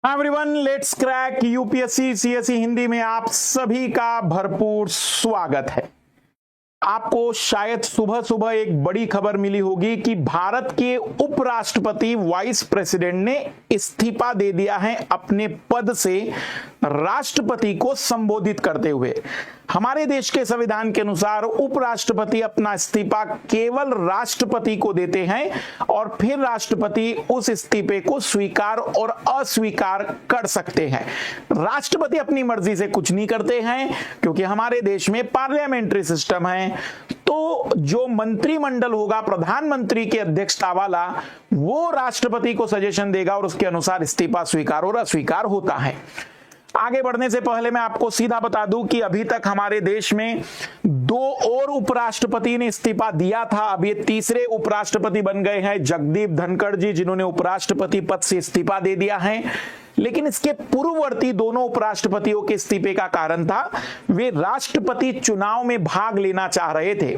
Everyone, let's crack UPSC CSE Hindi में आप सभी का भरपूर स्वागत है। आपको शायद सुबह सुबह एक बड़ी खबर मिली होगी कि भारत के उपराष्ट्रपति वाइस प्रेसिडेंट ने इस्तीफा दे दिया है अपने पद से राष्ट्रपति को संबोधित करते हुए। हमारे देश के संविधान के अनुसार उपराष्ट्रपति अपना इस्तीफा केवल राष्ट्रपति को देते हैं और फिर राष्ट्रपति उस इस्तीफे को स्वीकार और अस्वीकार कर सकते हैं। राष्ट्रपति अपनी मर्जी से कुछ नहीं करते हैं क्योंकि हमारे देश में पार्लियामेंट्री सिस्टम है। तो जो मंत्रिमंडल होगा प्रधानमंत्री की अध्यक्षता वाला, वो राष्ट्रपति को सजेशन देगा और उसके अनुसार इस्तीफा स्वीकार और अस्वीकार होता है। आगे बढ़ने से पहले मैं आपको सीधा बता दूं कि अभी तक हमारे देश में दो और उपराष्ट्रपति ने इस्तीफा दिया था। अब ये तीसरे उपराष्ट्रपति बन गए हैं जगदीप धनखड़ जी, जिन्होंने उपराष्ट्रपति पद से इस्तीफा दे दिया है। लेकिन इसके पूर्ववर्ती दोनों उपराष्ट्रपतियों के इस्तीफे का कारण था वे राष्ट्रपति चुनाव में भाग लेना चाह रहे थे।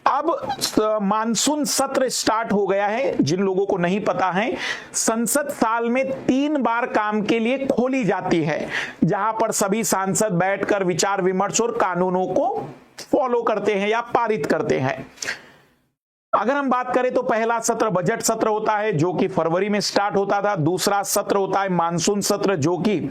अब मानसून सत्र स्टार्ट हो गया है। जिन लोगों को नहीं पता है, संसद साल में 3 बार काम के लिए खोली जाती है, जहां पर सभी सांसद बैठकर विचार विमर्श और कानूनों को फॉलो करते हैं या पारित करते हैं। अगर हम बात करें तो पहला सत्र बजट सत्र होता है जो कि फरवरी में स्टार्ट होता था। दूसरा सत्र होता है मानसून सत्र जो कि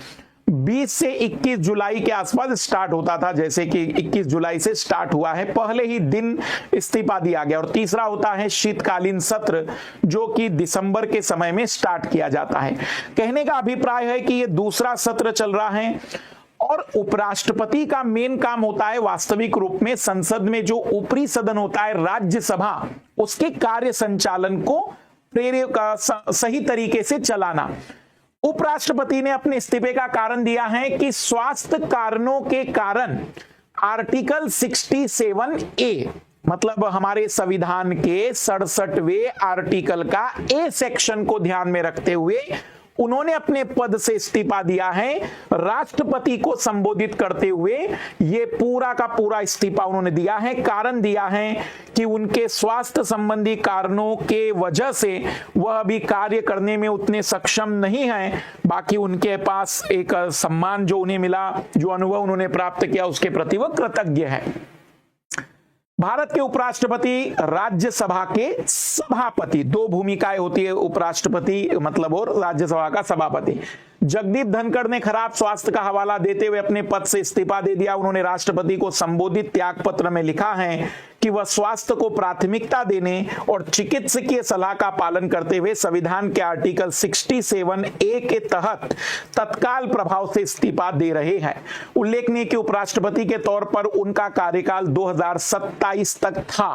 20 से 21 जुलाई के आसपास स्टार्ट होता था, जैसे कि 21 जुलाई से स्टार्ट हुआ है, पहले ही दिन इस्तीफा दिया गया। और तीसरा होता है शीतकालीन सत्र जो कि दिसंबर के समय में स्टार्ट किया जाता है। कहने का अभिप्राय है कि ये दूसरा सत्र चल रहा है और उपराष्ट्रपति का मेन काम होता है वास्तविक रूप में संसद में जो ऊपरी सदन होता है राज्यसभा, उसके कार्य संचालन को सही तरीके से चलाना। उपराष्ट्रपति ने अपने इस्तीफे का कारण दिया है कि स्वास्थ्य कारणों के कारण आर्टिकल 67A, मतलब हमारे संविधान के 67वें आर्टिकल का ए सेक्शन को ध्यान में रखते हुए उन्होंने अपने पद से इस्तीफा दिया है। राष्ट्रपति को संबोधित करते हुए ये पूरा का पूरा इस्तीफा उन्होंने दिया है। कारण दिया है कि उनके स्वास्थ्य संबंधी कारणों के वजह से वह अभी कार्य करने में उतने सक्षम नहीं हैं। बाकी उनके पास एक सम्मान जो उन्हें मिला, जो अनुभव उन्होंने प्राप्त किया, उसके प्रति वह कृतज्ञ है। भारत के उपराष्ट्रपति राज्यसभा के सभापति, दो भूमिकाएं होती है उपराष्ट्रपति मतलब और राज्यसभा का सभापति। जगदीप धनखड़ ने खराब स्वास्थ्य का हवाला देते हुए अपने पद से इस्तीफा दे दिया। उन्होंने राष्ट्रपति को संबोधित त्याग पत्र में लिखा है कि वह स्वास्थ्य को प्राथमिकता देने और चिकित्सकीय सलाह का पालन करते हुए संविधान के आर्टिकल 67A के तहत तत्काल प्रभाव से इस्तीफा दे रहे हैं। उल्लेखनीय कि उपराष्ट्रपति के तौर पर उनका कार्यकाल 2027 तक था।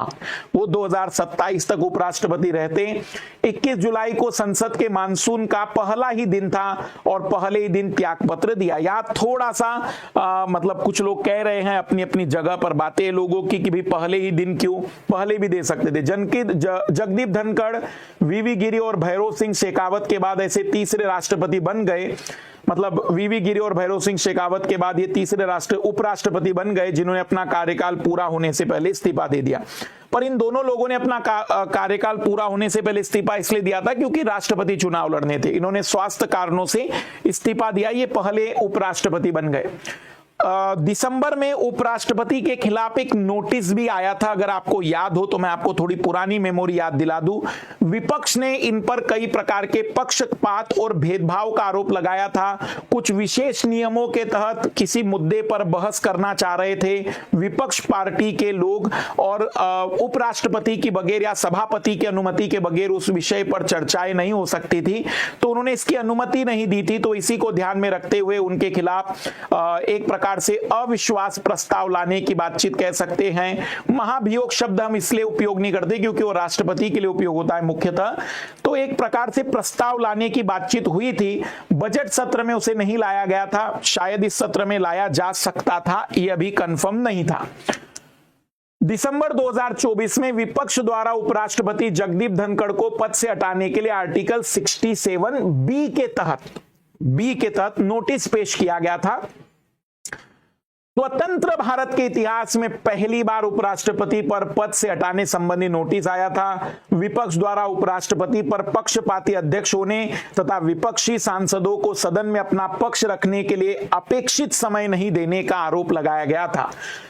वो 2027 तक उपराष्ट्रपति रहते। 21 जुलाई को संसद के मानसून का पहला ही दिन था और पहले ही दिन त्याग पत्र दिया। यहाँ थोड़ा सा मतलब कुछ लोग कह रहे हैं अपनी अपनी जगह पर बातें लोगों की कि भी पहले ही दिन क्यों, पहले भी दे सकते थे। जगदीप धनखड़, वीवी गिरी और भैरव सिंह शेखावत के बाद ऐसे तीसरे राष्ट्रपति बन गए। मतलब वीवी गिरी और भैरव सिंह शेखावत के बाद ये तीसरे उपराष्ट्रपति बन गए जिन्होंने अपना कार्यकाल पूरा होने से पहले इस्तीफा दे दिया। पर इन दोनों लोगों ने अपना कार्यकाल पूरा होने से पहले इस्तीफा इसलिए दिया था क्योंकि राष्ट्रपति चुनाव लड़ने थे। इन्होंने स्वास्थ्य कारणों से इस्तीफा दिया। ये पहले उपराष्ट्रपति बन गए। दिसंबर में उपराष्ट्रपति के खिलाफ एक नोटिस भी आया था। अगर आपको याद हो तो मैं आपको थोड़ी पुरानी मेमोरी याद दिला दूं। विपक्ष ने इन पर कई प्रकार के पक्षपात और भेदभाव का आरोप लगाया था। कुछ विशेष नियमों के तहत किसी मुद्दे पर बहस करना चाह रहे थे विपक्ष पार्टी के लोग और उपराष्ट्रपति की बगैर या सभापति की अनुमति के बगैर उस विषय पर चर्चाएं नहीं हो सकती थी, तो उन्होंने इसकी अनुमति नहीं दी थी। तो इसी को ध्यान में रखते हुए उनके खिलाफ एक प्रकार से अविश्वास प्रस्ताव लाने की बातचीत कह सकते हैं। महाभियोग शब्द हम इसलिए उपयोग नहीं करते क्योंकि वो राष्ट्रपति के लिए उपयोग होता है मुख्यतः। तो एक प्रकार से प्रस्ताव लाने की बातचीत हुई थी। बजट सत्र में उसे नहीं लाया गया था, शायद इस सत्र में लाया जा सकता था, यह अभी कंफर्म नहीं था। दिसंबर 2024 में विपक्ष द्वारा उपराष्ट्रपति जगदीप धनखड़ को पद से हटाने के लिए आर्टिकल 67B के तहत नोटिस पेश किया गया था। स्वतंत्र भारत के इतिहास में पहली बार उपराष्ट्रपति पर पद से हटाने संबंधी नोटिस आया था। विपक्ष द्वारा उपराष्ट्रपति पर पक्षपाती अध्यक्ष होने तथा विपक्षी सांसदों को सदन में अपना पक्ष रखने के लिए अपेक्षित समय नहीं देने का आरोप लगाया गया था।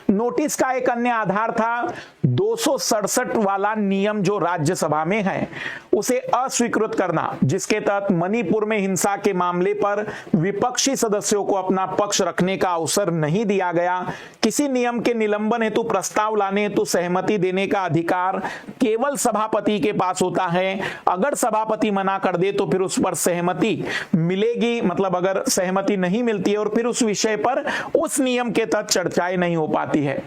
नोटिस का एक अन्य आधार था 267 वाला नियम जो राज्यसभा में है उसे अस्वीकृत करना, जिसके तहत मणिपुर में हिंसा के मामले पर विपक्षी सदस्यों को अपना पक्ष रखने का अवसर नहीं दिया गया। किसी नियम के निलंबन हेतु प्रस्ताव लाने हेतु सहमति देने का अधिकार केवल सभापति के पास होता है। अगर सभापति मना कर दे तो फिर उस पर सहमति मिलेगी, मतलब अगर सहमति नहीं मिलती है और फिर उस विषय पर उस नियम के तहत चर्चाएं नहीं हो पाती है।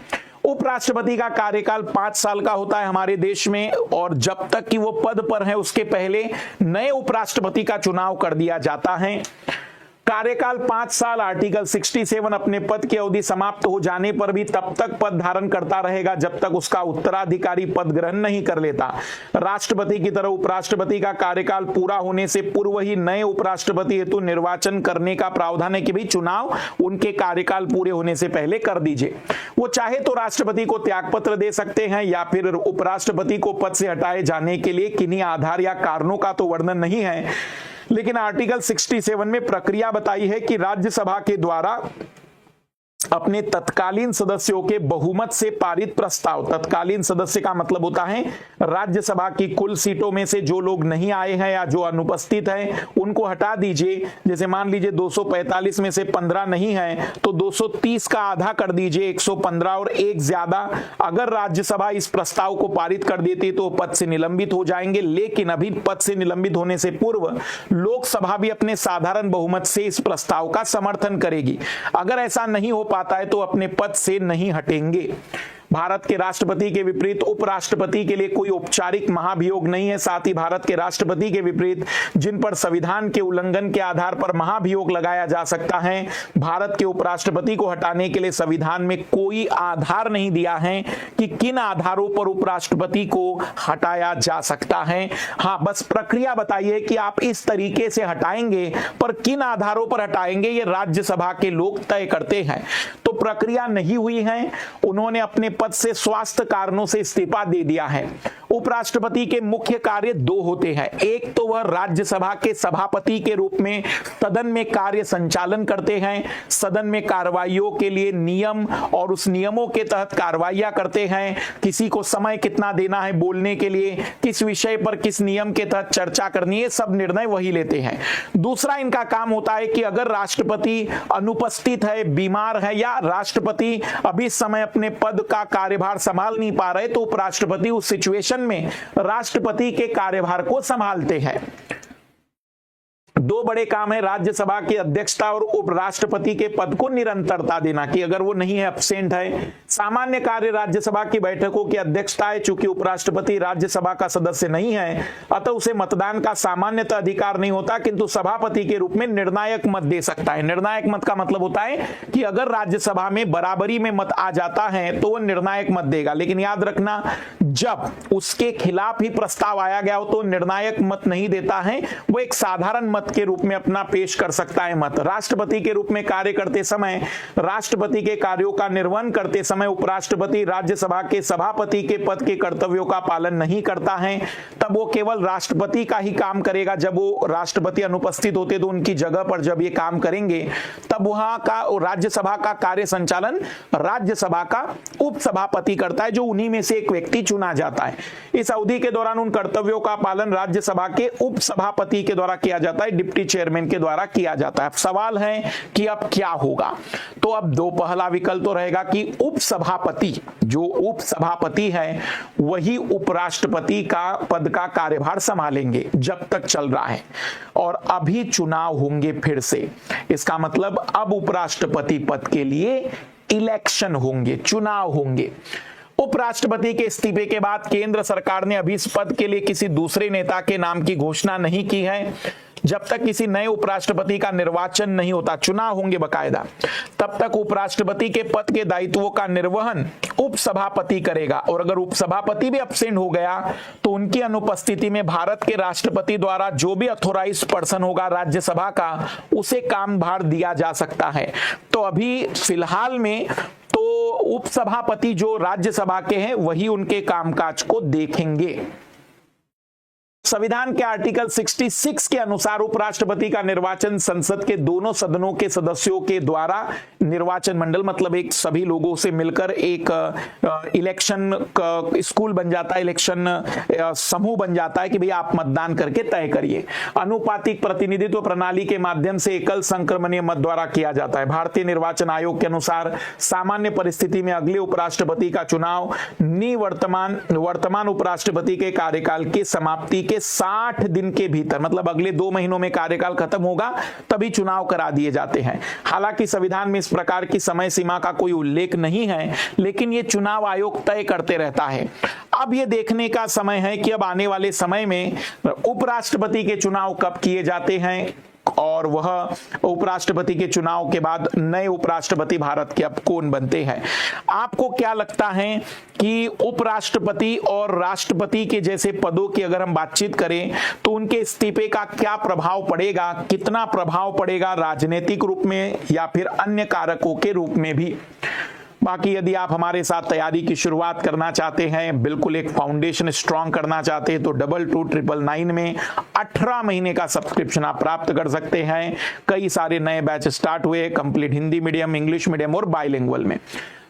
उपराष्ट्रपति का कार्यकाल 5 साल का होता है हमारे देश में, और जब तक कि वो पद पर है उसके पहले नए उपराष्ट्रपति का चुनाव कर दिया जाता है। कार्यकाल 5 साल, आर्टिकल 67 अपने पद की अवधि समाप्त हो जाने पर भी तब तक पद धारण करता रहेगा जब तक उसका उत्तराधिकारी पद ग्रहण नहीं कर लेता। राष्ट्रपति की तरह उपराष्ट्रपति का कार्यकाल पूरा होने से पूर्व ही नए उपराष्ट्रपति हेतु निर्वाचन करने का प्रावधान है कि भाई चुनाव उनके कार्यकाल पूरे होने से पहले कर दीजिए। वो चाहे तो राष्ट्रपति को त्यागपत्र दे सकते हैं या फिर उपराष्ट्रपति को पद से हटाए जाने के लिए किन्हीं आधार या कारणों का तो वर्णन नहीं है, लेकिन आर्टिकल 67 में प्रक्रिया बताई है कि राज्यसभा के द्वारा अपने तत्कालीन सदस्यों के बहुमत से पारित प्रस्ताव, तत्कालीन सदस्य का मतलब होता है राज्यसभा की कुल सीटों में से जो लोग नहीं आए हैं या जो अनुपस्थित हैं उनको हटा दीजिए। जैसे मान लीजिए 245 में से 15 नहीं है तो 230 का आधा कर दीजिए, 115 और एक ज्यादा। अगर राज्यसभा इस प्रस्ताव को पारित कर देती तो पद से निलंबित हो जाएंगे, लेकिन अभी पद से निलंबित होने से पूर्व लोकसभा भी अपने साधारण बहुमत से इस प्रस्ताव का समर्थन करेगी। अगर ऐसा नहीं हो पाता है तो अपने पद से नहीं हटेंगे। भारत के राष्ट्रपति के विपरीत उपराष्ट्रपति के लिए कोई औपचारिक महाभियोग नहीं है। साथ ही भारत के राष्ट्रपति के विपरीत जिन पर संविधान के उल्लंघन के आधार पर महाभियोग लगाया जा सकता है, भारत के उपराष्ट्रपति को हटाने के लिए संविधान में कोई आधार नहीं दिया है कि किन आधारों पर उपराष्ट्रपति को हटाया जा सकता है। हाँ, बस प्रक्रिया बताइए कि आप इस तरीके से हटाएंगे, पर किन आधारों पर हटाएंगे ये राज्यसभा के लोग तय करते हैं। तो प्रक्रिया नहीं हुई है, उन्होंने अपने पद से स्वास्थ्य कारणों से इस्तीफा दे दिया है। उपराष्ट्रपति के मुख्य कार्य 2 होते हैं। एक तो वह राज्यसभा के सभापति के रूप में सदन में कार्य संचालन करते हैं, सदन में कार्रवाइयों के लिए नियम और उस नियमों के तहत कार्रवाइयां करते हैं। किसी को समय कितना देना है बोलने के लिए, किस विषय पर किस नियम के तहत चर्चा करनी है, सब निर्णय वही लेते हैं। दूसरा इनका काम होता है कि अगर राष्ट्रपति अनुपस्थित है, बीमार है या राष्ट्रपति अभी इस समय अपने पद का कार्यभार संभाल नहीं पा रहे तो उपराष्ट्रपति उस सिचुएशन में राष्ट्रपति के कार्यभार को संभालते हैं। 2 बड़े काम है राज्यसभा की अध्यक्षता और उपराष्ट्रपति के पद को निरंतरता देना, कि अगर वो नहीं है, एब्सेंट है। सामान्य कार्य राज्यसभा की बैठकों की अध्यक्षता है। चूंकि उपराष्ट्रपति राज्यसभा का सदस्य नहीं है अतः उसे मतदान का सामान्यतः अधिकार नहीं होता, किंतु सभापति के रूप में निर्णायक मत दे सकता है। निर्णायक मत का मतलब होता है कि अगर राज्यसभा में बराबरी में मत आ जाता है तो वह निर्णायक मत देगा, लेकिन याद रखना जब उसके खिलाफ ही प्रस्ताव आया गया हो तो निर्णायक मत नहीं देता है, वो एक साधारण मत के रूप में अपना पेश कर सकता है मत। राष्ट्रपति के रूप में कार्य करते समय, राष्ट्रपति के कार्यों का निर्वहन करते समय उपराष्ट्रपति राज्यसभा के सभापति के पद के कर्तव्यों का पालन नहीं करता है, तब वो केवल राष्ट्रपति का ही काम करेगा। जब वो राष्ट्रपति अनुपस्थित होते तो उनकी जगह पर जब ये काम करेंगे तब वहां का राज्यसभा का कार्य संचालन राज्यसभा का उपसभापति करता है, जो उन्हीं में से एक व्यक्ति चुना जाता है। इस अवधि के दौरान उन कर्तव्यों का पालन राज्यसभा के उपसभापति के द्वारा किया जाता है, डिप्टी चेयरमैन के द्वारा किया जाता है। अब सवाल है कि अब क्या होगा, तो अब 2 पहला विकल्प तो रहेगा कि उपसभापति, जो उपसभापति है वही उपराष्ट्रपति का पद का कार्यभार संभालेंगे जब तक चल रहा है, और अभी चुनाव होंगे फिर से। इसका मतलब अब उपराष्ट्रपति पद के लिए इलेक्शन होंगे, चुनाव होंगे। उपराष्ट्रपति के इस्तीफे के बाद केंद्र सरकार ने अभी इस पद के लिए किसी दूसरे नेता के नाम की घोषणा नहीं की है, जब तक किसी नए उपराष्ट्रपति का निर्वाचन नहीं होता, चुनाव होंगे बकायदा, तब तक उपराष्ट्रपति के पद के दायित्वों का निर्वहन उपसभापति करेगा। और अगर उपसभापति भी एब्सेंट हो गया तो उनकी अनुपस्थिति में भारत के राष्ट्रपति द्वारा जो भी ऑथोराइज्ड पर्सन होगा राज्यसभा का, उसे कामभार दिया जा सकता है। तो अभी फिलहाल में तो उपसभापति जो राज्यसभा के हैं वही उनके कामकाज को देखेंगे। संविधान के आर्टिकल 66 के अनुसार उपराष्ट्रपति का निर्वाचन संसद के दोनों सदनों के सदस्यों के द्वारा निर्वाचन मंडल, मतलब एक सभी लोगों से मिलकर एक इलेक्शन स्कूल बन जाता है, इलेक्शन समूह बन जाता है कि भैया आप मतदान करके तय करिए। अनुपातिक प्रतिनिधित्व प्रणाली के माध्यम से एकल संक्रमणीय मत द्वारा किया जाता है। भारतीय निर्वाचन आयोग के अनुसार सामान्य परिस्थिति में अगले उपराष्ट्रपति का चुनाव वर्तमान उपराष्ट्रपति के कार्यकाल की समाप्ति के 60 दिन के भीतर, मतलब अगले 2 महीनों में कार्यकाल खत्म होगा तभी चुनाव करा दिए जाते हैं। हालांकि संविधान में इस प्रकार की समय सीमा का कोई उल्लेख नहीं है, लेकिन ये चुनाव आयोग तय करते रहता है। अब ये देखने का समय है कि अब आने वाले समय में उपराष्ट्रपति के चुनाव कब किए जाते हैं और वह उपराष्ट्रपति के चुनाव के बाद नए उपराष्ट्रपति भारत के अब कौन बनते हैं। आपको क्या लगता है कि उपराष्ट्रपति और राष्ट्रपति के जैसे पदों की अगर हम बातचीत करें तो उनके इस्तीफे का क्या प्रभाव पड़ेगा, कितना प्रभाव पड़ेगा राजनीतिक रूप में या फिर अन्य कारकों के रूप में भी। बाकी यदि आप हमारे साथ तैयारी की शुरुआत करना चाहते हैं, बिल्कुल एक फाउंडेशन स्ट्रांग करना चाहते हैं, तो 229999 में 18 महीने का सब्सक्रिप्शन आप प्राप्त कर सकते हैं। कई सारे नए बैच स्टार्ट हुए, complete Hindi medium, English medium और बाइलिंगुअल में।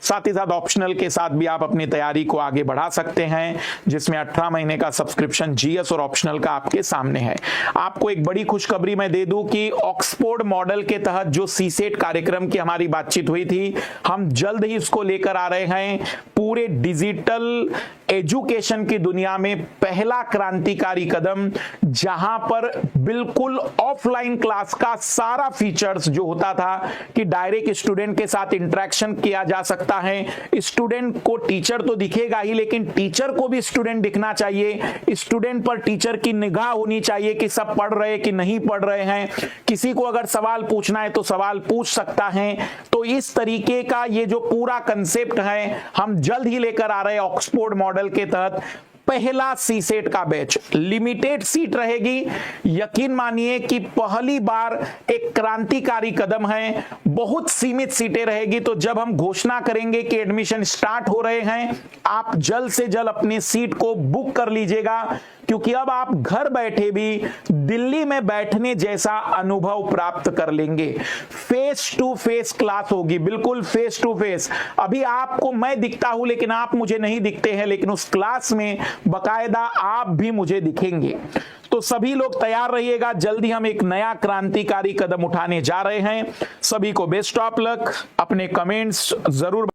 साथ ही साथ ऑप्शनल के साथ भी आप अपनी तैयारी को आगे बढ़ा सकते हैं, जिसमें 18 महीने का सब्सक्रिप्शन जीएस और ऑप्शनल का आपके सामने है। आपको एक बड़ी खुशखबरी मैं दे दूं कि ऑक्सफोर्ड मॉडल के तहत जो सीसेट कार्यक्रम की हमारी बातचीत हुई थी, हम जल्द ही इसको लेकर आ रहे हैं। पूरे डिजिटल एजुकेशन की दुनिया में पहला क्रांतिकारी कदम, जहां पर बिल्कुल ऑफलाइन क्लास का सारा फीचर्स जो होता था कि डायरेक्ट स्टूडेंट के साथ इंटरेक्शन किया जा सकता है। स्टूडेंट को टीचर तो दिखेगा ही, लेकिन टीचर को भी स्टूडेंट दिखना चाहिए। स्टूडेंट पर टीचर की निगाह होनी चाहिए कि सब पढ़ रहे कि नहीं पढ़ रहे हैं। किसी को अगर सवाल पूछना है तो सवाल पूछ सकता है। तो इस तरीके का ये जो पूरा कंसेप्ट है हम जल्द ही लेकर आ रहे हैं ऑक्सफोर्ड मॉडल के तहत। पहला सीसेट का बैच, लिमिटेड सीट रहेगी। यकीन मानिए कि पहली बार एक क्रांतिकारी कदम है। बहुत सीमित सीटें रहेगी। तो जब हम घोषणा करेंगे कि एडमिशन स्टार्ट हो रहे हैं, आप जल्द से जल्द अपनी सीट को बुक कर लीजिएगा, क्योंकि अब आप घर बैठे भी दिल्ली में बैठने जैसा अनुभव प्राप्त कर लेंगे। फेस टू फेस क्लास होगी, बिल्कुल फेस टू फेस। अभी आपको मैं दिखता हूं लेकिन आप मुझे नहीं दिखते हैं, लेकिन उस क्लास में बकायदा आप भी मुझे दिखेंगे। तो सभी लोग तैयार रहिएगा, जल्दी हम एक नया क्रांतिकारी कदम उठाने जा रहे हैं। सभी को बेस्ट ऑफ लक। अपने कमेंट्स जरूर